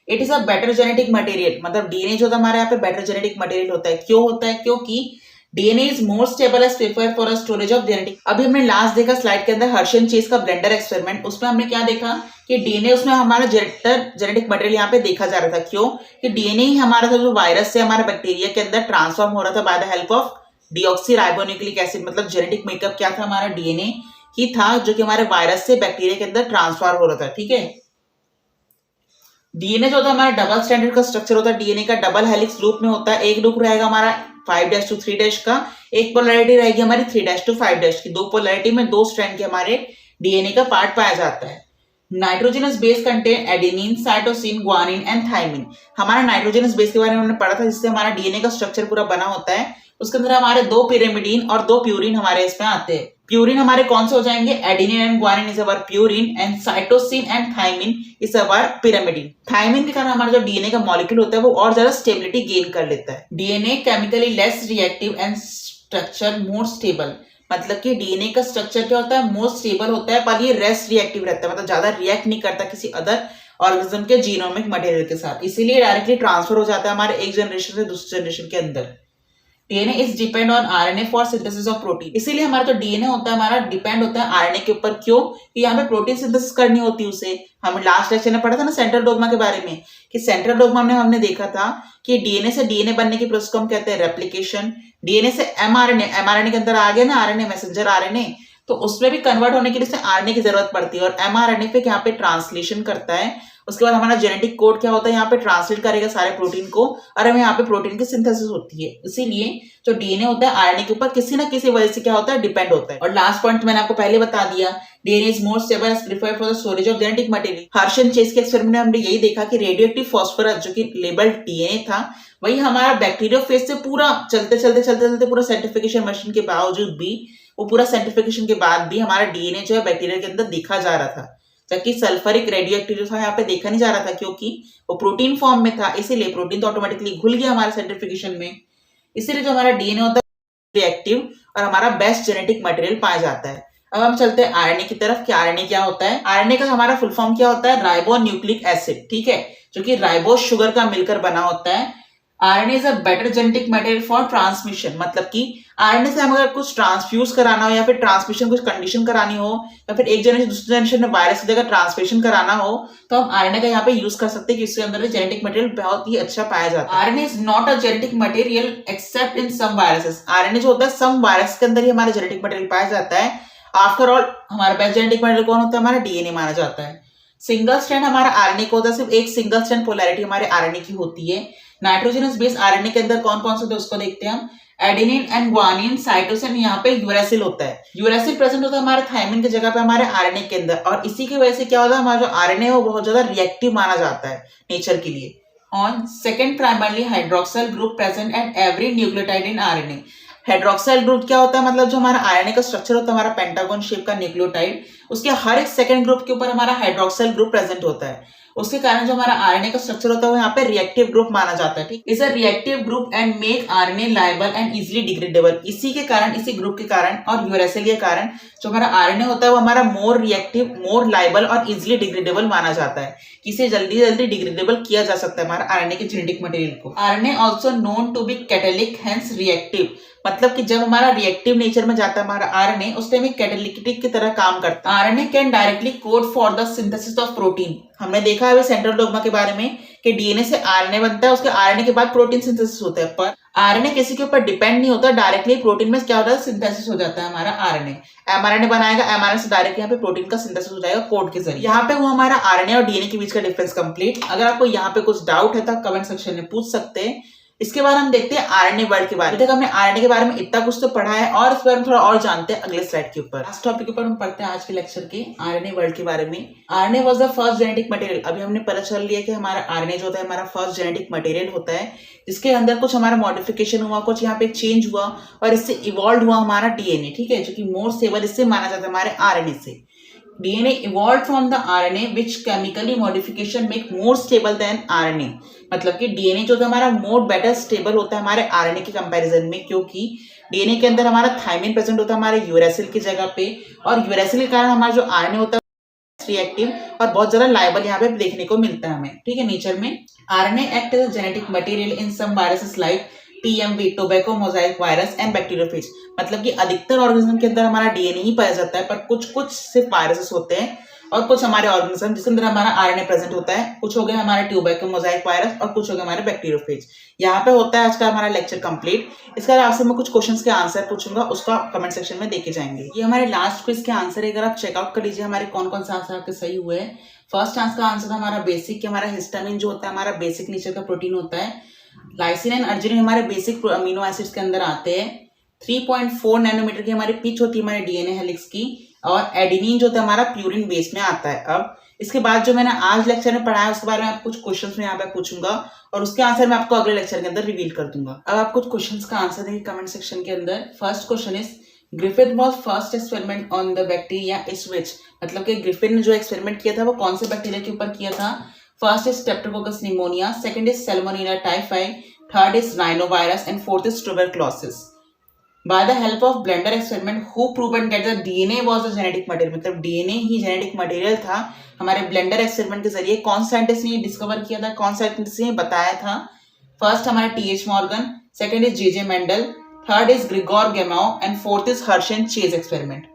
Speaker 1: It is a better genetic material, मतलब डीएनए जो होता है हमारे यहाँ पे बेटर जेनेटिक मटेरियल होता है। क्यों होता है, क्योंकि DNA is more stable as preferred for storage of genetic. अभी हमने लास्ट देखा स्लाइड के अंदर हर्षन चेस का ब्लेंडर एक्सपेरिमेंट, उसमें हमने क्या देखा कि डीएनए उसमें हमारा जेनेटिक मटेरियल यहाँ पे देखा जा रहा था। क्यों कि डीएनए ही हमारा था जो वायरस से हमारे बैक्टीरिया के अंदर ट्रांसफॉर्म हो रहा था by the help of deoxy ribonucleic acid. मतलब जेनेटिक मेकअप क्या था, हमारा डीएनए ही था जो कि हमारे वायरस से बैक्टीरिया के अंदर ट्रांसफर हो रहा था। ठीक है, डीएनए जो होता है हमारा डबल स्टैंडर्ड का स्ट्रक्चर होता है, डीएनए का डबल हेलिक्स लूप में होता है। एक लूप रहेगा हमारा 5' to 3' का, एक पोलैरिटी रहेगी हमारी 3' to 5' की। दो पोलैरिटी में दो स्ट्रैंड के हमारे डीएनए का पार्ट पाया जाता है। Nitrogenous base contain adenine, cytosine, guanine and thymine. हमारा नाइट्रोजनस बेस के बारे में हमने पढ़ा था, जिससे हमारा डीएनए का स्ट्रक्चर पूरा बना होता है। उसके अंदर हमारे दो पिरिमिडीन और दो प्यूरिन हमारे इसमें आते हैं। प्यूरिन हमारे कौन से हो जाएंगे, adenine and guanine is our purine and cytosine and thymine is our pyrimidine. Thymine के कारण हमारा जो डीएनए का मॉलिक्यूल होता है वो और ज्यादा स्टेबिलिटी गेन कर लेता है। DNA chemically less reactive and structure more stable. मतलब कि डीएनए का स्ट्रक्चर क्या होता है, मोर स्टेबल होता है, पर ये लेस रिएक्टिव रहता है, मतलब ज्यादा रिएक्ट नहीं करता किसी अदर ऑर्गेनिज्म के जीनोमिक मटेरियल के साथ। इसीलिए डायरेक्टली ट्रांसफर हो जाता है हमारे एक जनरेशन से दूसरे जनरेशन के अंदर। DNA is depend on RNA for synthesis of protein. इसीलिए हमारा जो डीएनए होता है हमारा डिपेंड होता है आरएनए के ऊपर। क्यों? कि यहाँ पे प्रोटीन सिंथेसिस करनी होती है उसे। हम लास्ट लेक्चर में पढ़ा था ना सेंट्रल डोग्मा के बारे में, कि सेंट्रल डोग्मा में हमने देखा था कि डीएनए से डीएनए बनने की प्रोसेस को हम कहते हैं रेप्लिकेशन। डीएनए से एमआरएनए, एमआरएनए के अंदर आ गया ना आरएनए, मैसेंजर आरएनए, तो उसमें भी कन्वर्ट होने के लिए आरएनए की जरूरत पड़ती है। और एमआरएनए पे यहाँ पे ट्रांसलेशन करता है। उसके बाद हमारा जेनेटिक कोड क्या होता है, यहाँ पे ट्रांसलेट करेगा सारे प्रोटीन को, और हमें यहाँ पे प्रोटीन की सिंथेसिस होती है। इसीलिए जो डीएनए होता है आरएनए के ऊपर किसी ना किसी वजह से क्या होता है, डिपेंड होता है। और लास्ट पॉइंट मैंने आपको पहले बता दिया, DNA is more stable as preferred for the storage of genetic material. Hershey and Chase के एक्सपेरिमेंट में हमने यही देखा कि रेडियोएक्टिव फास्फोरस जो कि लेबल्ड डीएनए था, वही हमारा बैक्टीरियोफेज से पूरा चलते पूरा सर्टिफिकेशन मशीन के बावजूद भी, वो पूरा सर्टिफिकेशन के बाद भी हमारा डीएनए जो है बैक्टीरिया के अंदर देखा जा रहा था। जबकि सल्फरिक रेडियोएक्टिव जो था यहाँ पे देखा नहीं जा रहा था, क्योंकि वो प्रोटीन फॉर्म में था। इसीलिए प्रोटीन तो ऑटोमेटिकली घुल गया हमारे सर्टिफिकेशन में। इसीलिए जो हमारा डीएनए होता है रिएक्टिव और हमारा बेस्ट जेनेटिक मटेरियल पाया जाता है। अब हम चलते हैं आरएनए की तरफ कि आरएनए क्या होता है। आरएनए का हमारा फुल फॉर्म क्या होता है, राइबो न्यूक्लिक एसिड, ठीक है, जो कि राइबोस शुगर का मिलकर बना होता है। RNA is a better genetic material for transmission. मतलब कि आरएनए से हम अगर कुछ ट्रांसफ्यूज कराना हो या फिर ट्रांसमिशन कुछ कंडीशन करानी हो या फिर एक जनरेशन दूसरे जनरेशन में वायरस की जगह ट्रांसमिशन कराना हो, तो हम आरएनए का यहाँ पे यूज कर सकते हैं कि इसके अंदर जेनेटिक मटेरियल बहुत ही अच्छा पाया जाता है। RNA is not a genetic material except in some viruses. RNA जो होता है सम वायरस के अंदर ही हमारा जेनेटिक मटेरियल पाया जाता है। आफ्टर ऑल हमारा बेस्ट जेनेटिक मटेरियल कौन होता है, हमारा डीएनए माना जाता है। सिंगल स्ट्रैंड हमारा आरएनए को होता है, सिर्फ एक सिंगल स्ट्रैंड पोलैरिटी हमारे आरएनए की होती है। नाइट्रोजनस बेस आरएनए के अंदर कौन कौन से होते हैं उसको देखते हैं हम। एडेनिन एंड ग्वानिन, साइटोसिन, यहाँ पे यूरेसिल होता है। यूरेसिल प्रेजेंट होता है हमारे थायमिन की जगह पे हमारे आरएनए के अंदर, और इसी की वजह से क्या होता है, हमारा जो आरएनए है वो बहुत ज्यादा रिएक्टिव माना जाता है नेचर के लिए। On second primarily hydroxyl group present at every nucleotide in RNA. Hydroxyl group क्या होता है, मतलब जो हमारा आरएनए का स्ट्रक्चर होता है हमारा पेंटागन शेप का न्यूक्लियोटाइड, उसके हर एक सेकंड ग्रुप के ऊपर हमारा हाइड्रोक्सिल ग्रुप प्रेजेंट होता है। उसके कारण जो हमारा आरएनए का स्ट्रक्चर होता है वो यहाँ पे रिएक्टिव ग्रुप माना जाता है। ठीक, is a reactive group and make RNA liable and easily degradable. इसी के कारण, इसी ग्रुप के कारण और यूरेसिल के कारण जो हमारा आरएनए होता है वो हमारा मोर रिएक्टिव, मोर लायबल और इजीली डिग्रेडेबल माना जाता है। इसे जल्दी जल्दी डिग्रेडेबल किया जा सकता है हमारा आरएनए के जेनेटिक मटेरियल को। RNA also known to be catalytic hence reactive. मतलब कि जब हमारा रिएक्टिव नेचर में जाता है हमारा आरएनए, उस टाइम कैटालिटिक की तरह काम करता है। RNA can directly code for the synthesis of protein. हमने देखा है सेंट्रल डोग्मा के बारे में कि डीएनए से आरएनए बनता है, उसके आरएनए के बाद प्रोटीन सिंथेसिस होता है। पर आरएनए किसी के ऊपर डिपेंड नहीं होता, डायरेक्टली प्रोटीन में क्या होता है, सिंथेसिस हो जाता है हमारा आरएनए। एमआरएनए बनाएगा, एमआरएनए से डायरेक्ट यहाँ पे प्रोटीन का सिंथेसिस हो जाएगा कोड के जरिए। यहाँ पे वो हमारा आरएनए और डीएनए के बीच का डिफरेंस कंप्लीट। अगर आपको यहाँ पे कुछ डाउट है तो कमेंट सेक्शन में पूछ सकते हैं। इसके बाद हम देखते हैं आरएनए वर्ल्ड के बारे में। देखो हमने आरएनए के बारे में इतना कुछ तो पढ़ा है, और इस बारे में थोड़ा और जानते हैं अगले स्लाइड के ऊपर। लास्ट टॉपिक के ऊपर हम पढ़ते हैं आज के लेक्चर के आरएनए वर्ल्ड के बारे में। RNA was the first genetic material. अभी हमने पता चल लिया कि हमारा आरएनए जो होता है हमारा फर्स्ट जेनेटिक मटेरियल होता है, जिसके अंदर कुछ हमारा मॉडिफिकेशन हुआ, कुछ यहाँ पे चेंज हुआ और इससे इवॉल्व हुआ हमारा डीएनए, ठीक है, जो कि मोर स्टेबल इससे माना जाता है हमारे आरएनए से। DNA evolved from the RNA which chemically modification make more stable than RNA। मतलब कि DNA जो हमारा मोर बेटर स्टेबल होता है हमारे RNA के कंपैरिजन में, क्योंकि DNA के अंदर हमारा थायमिन प्रेजेंट होता है हमारे यूरेसिल की जगह पे, और यूरेसिल के कारण हमारा जो RNA होता है रिएक्टिव और बहुत ज्यादा लायबल यहाँ पे देखने को मिलता है हमें, ठीक है, नेचर में। RNA act as a genetic material in some viruses like TMV, tobacco mosaic virus and bacteriophage. मतलब कि अधिकतर ऑर्गेनिज्म के अंदर हमारा डीएनए ही पाया जाता है, पर कुछ कुछ सिर्फ वायरसेस होते हैं और कुछ हमारे ऑर्गेनिज्म जिसके अंदर हमारा आरएनए प्रेजेंट होता है। कुछ हो गए हमारे ट्यूबरक्ल मोजाइक वायरस और कुछ हो गए हमारे बैक्टीरियोफेज। यहाँ पे होता है आज का हमारा लेक्चर कंप्लीट। इसके बाद आपसे मैं कुछ क्वेश्चंस के आंसर पूछूंगा, उसका कमेंट सेक्शन में देखे जाएंगे। ये हमारे लास्ट क्विज के आंसर है, अगर आप चेकआउट कर लीजिए हमारे कौन कौन सा आंसर आपके सही हुए हैं। फर्स्ट आंसर का आंसर हमारा बेसिक, हमारा हिस्टामिन जो होता है हमारा बेसिक नेचर का प्रोटीन होता है। लाइसिन एंड अर्जिनिन हमारे बेसिक अमीनो एसिड्स के अंदर आते हैं। 3.4 नैनोमीटर की हमारी पिच होती है हमारे डीएनए हेलिक्स की, और एडेनिन जो होता है हमारा प्यूरिन बेस में आता है। अब इसके बाद जो मैंने आज लेक्चर में पढ़ाया उसके बारे में आप कुछ क्वेश्चंस में यहाँ पे पूछूंगा और उसके आंसर मैं आपको अगले लेक्चर के अंदर रिवील कर दूंगा। अब आप कुछ क्वेश्चंस का आंसर देंगे कमेंट सेक्शन के अंदर। First question is Griffith was first experiment on the bacteria is which, मतलब कि ग्रिफिथ ने जो एक्सपेरिमेंट किया था वो कौन से बैक्टीरिया के ऊपर किया था। First is Streptococcus pneumonia, second is Salmonella typhi, third is rhinovirus and fourth is tuberculosis. By the help of Blender experiment, who proven that the DNA was the genetic material, मतलब DNA ही genetic material था। हमारे Blender experiment के जरिए कौन scientist ने discover किया था, कौन साइंटिस्ट ने बताया था। फर्स्ट हमारा TH Morgan, second is JJ Mendel, third is Gregor Gamow and fourth is Hershey and Chase experiment.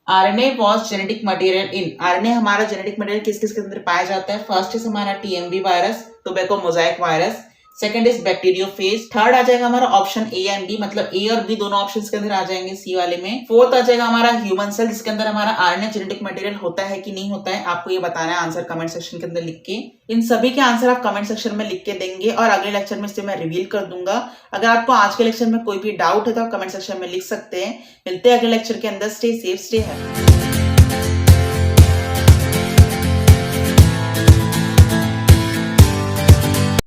Speaker 1: RNA was genetic material in, RNA हमारा जेनेटिक मटेरियल किस किस के अंदर पाया जाता है। फर्स्ट इज हमारा TMV virus, tobacco mosaic virus, second is bacteriophage, third आ जाएगा हमारा ऑप्शन ए एंड बी, मतलब ए और बी दोनों ऑप्शंस के अंदर आ जाएंगे सी वाले में। फोर्थ आ जाएगा हमारा ह्यूमन सेल, जिसके अंदर हमारा आरएनए जेनेटिक मटेरियल होता है कि नहीं होता है, आपको ये बताना है आंसर कमेंट सेक्शन के अंदर लिख के। इन सभी के आंसर आप कमेंट सेक्शन में लिख के देंगे और अगले लेक्चर में इसे मैं रिवील कर दूंगा। अगर आपको आज के लेक्चर में कोई भी डाउट है तो आप कमेंट सेक्शन में लिख सकते हैं। मिलते हैं अगले लेक्चर के अंदर। Stay safe, stay happy.